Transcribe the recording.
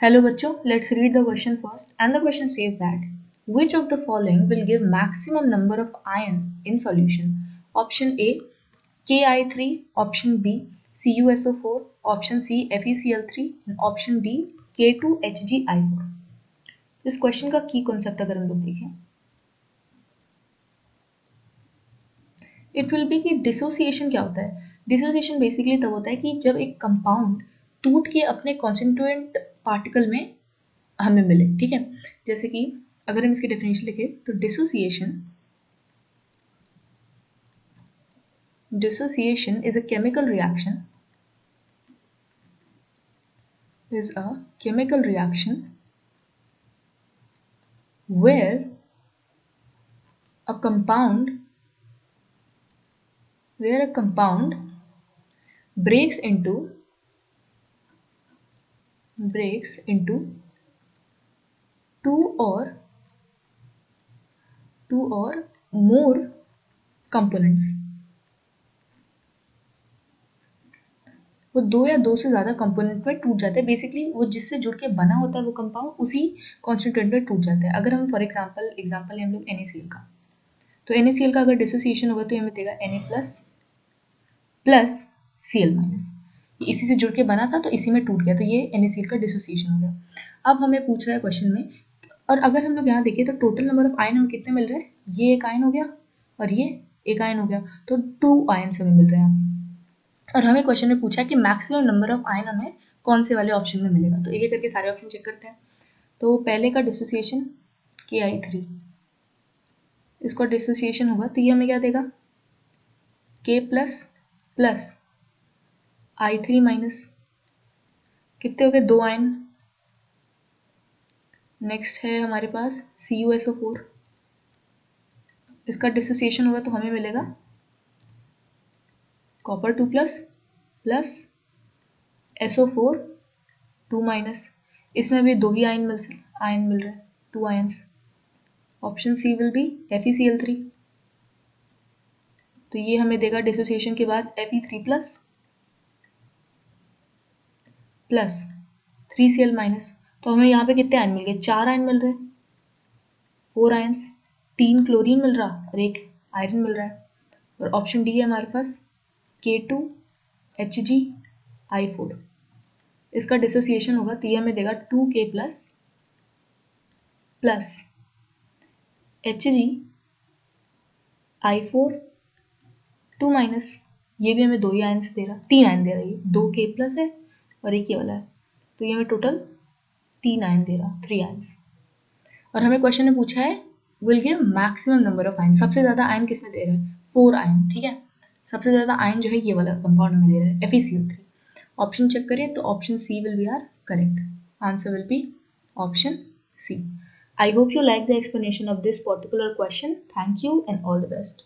Hello बच्चों, let's read the question first. And the question says that which of the following will give maximum number of ions in solution? Option A Ki3, option B CuSO4, option C FeCl3 and option D K2HgI4. इस question का की concept अगर हम लोग देखें, it will be कि dissociation क्या होता है. डिसोसिएशन बेसिकली तब होता है कि जब एक कंपाउंड टूट के अपने कॉन्स्टिट्यूएंट पार्टिकल में हमें मिले. ठीक है, जैसे कि अगर हम इसकी डेफिनेशन लिखें तो dissociation is a chemical reaction where a compound breaks into two or more components. वो दो या दो से ज़्यादा कंपोनेंट में टूट जाते हैं. बेसिकली वो जिससे जुड़ के बना होता है वो कंपाउंड उसी कॉन्स्टिट्यूएंट में टूट जाता है. अगर हम फॉर एग्जाम्पल है हम लोग NaCl का, तो NaCl का अगर डिसोसिएशन होगा तो हमें देगा Na प्लस Cl माइनस. इसी से जुड़ के बना था तो इसी में टूट गया, तो ये NaCl का डिसोसिएशन हो गया. अब हमें पूछ रहा है क्वेश्चन में, और अगर हम लोग यहाँ देखें तो टोटल नंबर ऑफ आयन हमें कितने मिल रहे हैं. ये एक आयन हो गया और ये एक आयन हो गया, तो 2 आयन्स हमें मिल रहे हैं. और हमें क्वेश्चन में पूछा है कि मैक्सिमम नंबर ऑफ आयन हमें कौन से वाले ऑप्शन में मिलेगा. तो एक एक करके सारे ऑप्शन चेक करते हैं. तो पहले का डिसोसिएशन Ki3, इसका डिसोसिएशन होगा तो ये हमें क्या देगा K प्लस I3 माइनस, कितने हो गए 2 आयन. नेक्स्ट है हमारे पास CuSO4, इसका डिसोसिएशन होगा तो हमें मिलेगा कॉपर 2 प्लस SO4 2 माइनस. इसमें भी दो ही आयन मिल रहे हैं, 2 ions. Option C will be FeCl3, तो ये हमें देगा डिसोसिएशन के बाद Fe3 प्लस 3Cl माइनस. तो हमें यहाँ पे कितने आयन मिल गए, 4 आयन मिल रहे हैं, 4 आयन्स. 3 क्लोरीन मिल रहा और 1 आयरन मिल रहा है. और ऑप्शन डी है हमारे पास K2HgI4, इसका डिसोसिएशन होगा तो ये हमें देगा 2K प्लस HgI4 2 माइनस. ये भी हमें 2 ही आयन्स दे रहा, 3 आयन दे रहा है. ये 2K प्लस है और एक ये वाला है, तो ये हमें टोटल 3 आयन दे रहा, 3 आयन्स. और हमें क्वेश्चन में पूछा है will give maximum number of ion. सबसे ज़्यादा आयन किसमें दे रहे हैं, 4 आयन. ठीक है, सबसे ज़्यादा आयन जो है ये वाला कंपाउंड में दे रहे हैं FeCl3. ऑप्शन चेक करें तो option C will be are correct. Answer will be option C. I hope you like the explanation of this particular question. Thank you and all the best.